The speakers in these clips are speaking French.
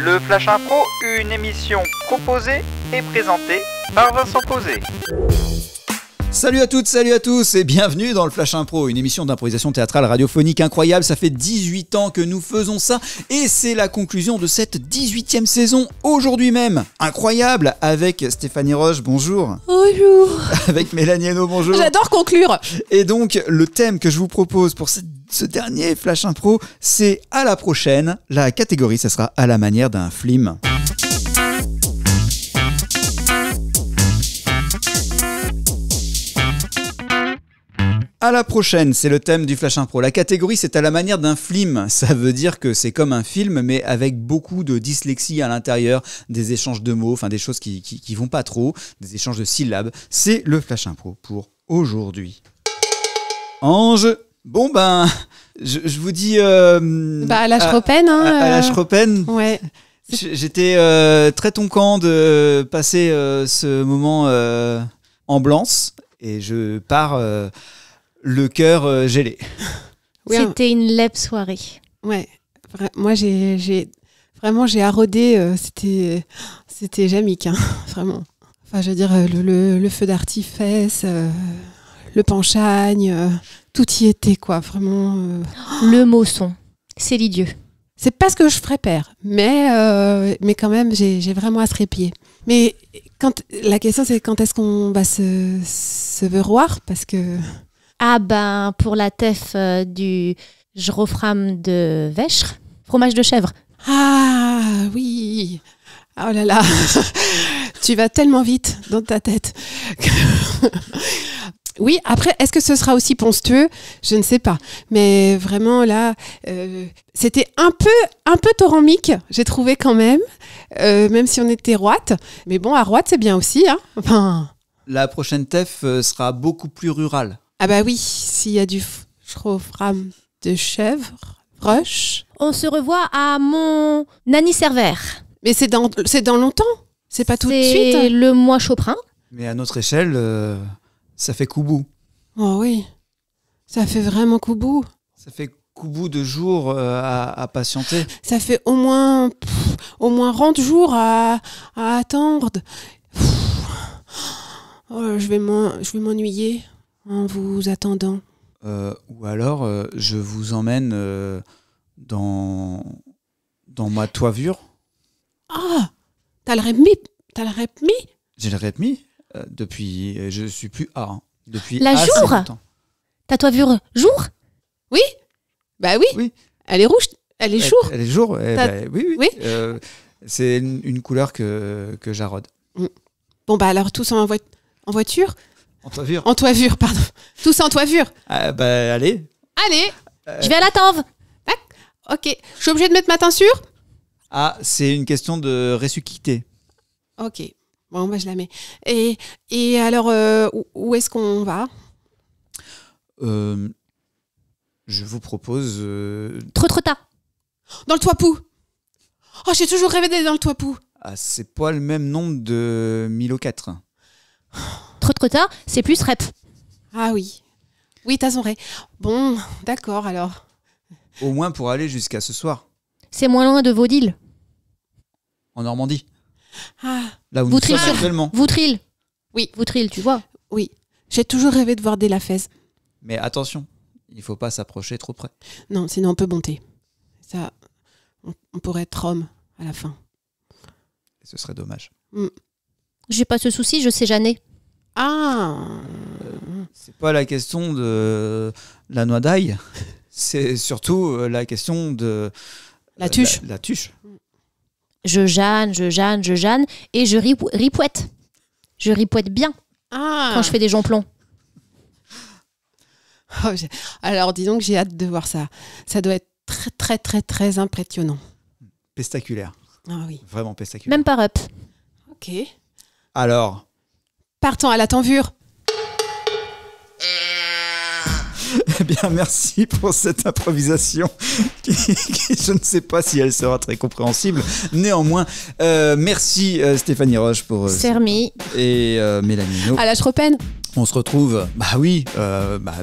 Le Flash Impro, une émission proposée et présentée par Vincent Posé. Salut à toutes, salut à tous et bienvenue dans le Flash Impro, une émission d'improvisation théâtrale radiophonique incroyable. Ça fait 18 ans que nous faisons ça et c'est la conclusion de cette 18e saison aujourd'hui même. Incroyable, avec Stéphanie Roche, bonjour. Bonjour. Avec Mélanie Hainaut, bonjour. J'adore conclure. Et donc le thème que je vous propose pour ce dernier Flash Impro, c'est à la prochaine. La catégorie, ça sera à la manière d'un film. À la prochaine, c'est le thème du Flash Impro. La catégorie, c'est à la manière d'un film. Ça veut dire que c'est comme un film, mais avec beaucoup de dyslexie à l'intérieur, des échanges de mots, enfin des choses qui vont pas trop, des échanges de syllabes. C'est le Flash Impro pour aujourd'hui. Ange, bon ben, je vous dis... à la Chopin, hein. À la Chopin. Ouais. J'étais très content de passer ce moment en blanche et je pars... le cœur gelé. Oui, c'était une lèbe soirée. Ouais. Moi, j'ai arrodé. C'était jamique, hein, vraiment. Enfin, je veux dire, le feu d'artifice, le penchagne, tout y était, quoi. Vraiment. Le mausson, c'est l'idiot. C'est pas ce que je ferais père, mais quand même, j'ai vraiment à se répier. Mais la question, c'est quand est-ce qu'on va se voir, parce que... Ah ben, pour la tef du Jrofram de Vêchre, fromage de chèvre. Ah oui. Oh là là. Tu vas tellement vite dans ta tête. Oui, après, est-ce que ce sera aussi ponstueux ? Je ne sais pas. Mais vraiment, là, c'était un peu torramique, j'ai trouvé quand même si on était roite. Mais bon, à roite, c'est bien aussi, hein. Enfin... La prochaine TEF sera beaucoup plus rurale. Ah bah oui, s'il y a du Jrofram de chèvre, roche. On se revoit à mon anniversaire. Mais c'est dans longtemps. C'est pas tout de suite. C'est le mois Chopin. Mais à notre échelle, ça fait coup-bout. Oh oui, ça fait vraiment coup-bout. Ça fait coup-bout de jours à patienter. Ça fait au moins 30 jours à attendre. Oh, je vais m'ennuyer en vous attendant. Ou alors, je vous emmène dans ma toiture. Ah, t'as le répmi. J'ai le répmi depuis... Je suis plus A. Hein, depuis la assez jour. longtemps. Ta toiture jour ? Oui. Bah oui. Elle est rouge. Elle est jour. Elle est jour. Oui. Oui. C'est une couleur que j'arrode. Bon bah alors tous en voiture. En toiture, pardon. Tous en toiture. Allez. Allez. Je vais à la tanve. Ok. Je suis obligée de mettre ma teinture ? Ah, c'est une question de résucité. Ok. Bon, bah je la mets. Et alors, où est-ce qu'on va ? Je vous propose... Trotrota. Dans le Toipou. Oh, j'ai toujours rêvé d'aller dans le Toipou. Ah, c'est pas le même nombre de 1004. Trotrota, c'est plus rep. Ah oui. Oui, t'as son ré. Bon, d'accord, alors. Au moins pour aller jusqu'à ce soir. C'est moins loin de Vaudil. En Normandie. Ah. Là où nous sommes actuellement. Voutril. Oui. Voutril, tu vois. Oui. J'ai toujours rêvé de voir des Lafayette. Mais attention, il faut pas s'approcher trop près. Non, sinon on peut monter. Ça, on pourrait être Rome à la fin. Et ce serait dommage. J'ai pas ce souci, je sais Jeannet. Ah. C'est pas la question de la noix d'ail, c'est surtout la question de... La tuche. La tuche. Je Jeanne, et je ripouette. Je ripouette bien quand je fais des jonplons. Oh, alors dis donc, j'ai hâte de voir ça. Ça doit être très très très très impressionnant. Pestaculaire. Ah oui. Vraiment pestaculaire. Même par up. Ok. Alors. Partons à la tanvure. Eh bien, merci pour cette improvisation qui, je ne sais pas si elle sera très compréhensible. Néanmoins, merci Stéphanie Roche pour... Sermi. Et Mélanie Hainaut. À la Chopin. On se retrouve,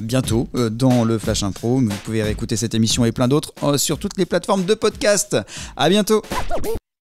bientôt dans le Flash Impro. Vous pouvez réécouter cette émission et plein d'autres sur toutes les plateformes de podcast. À bientôt.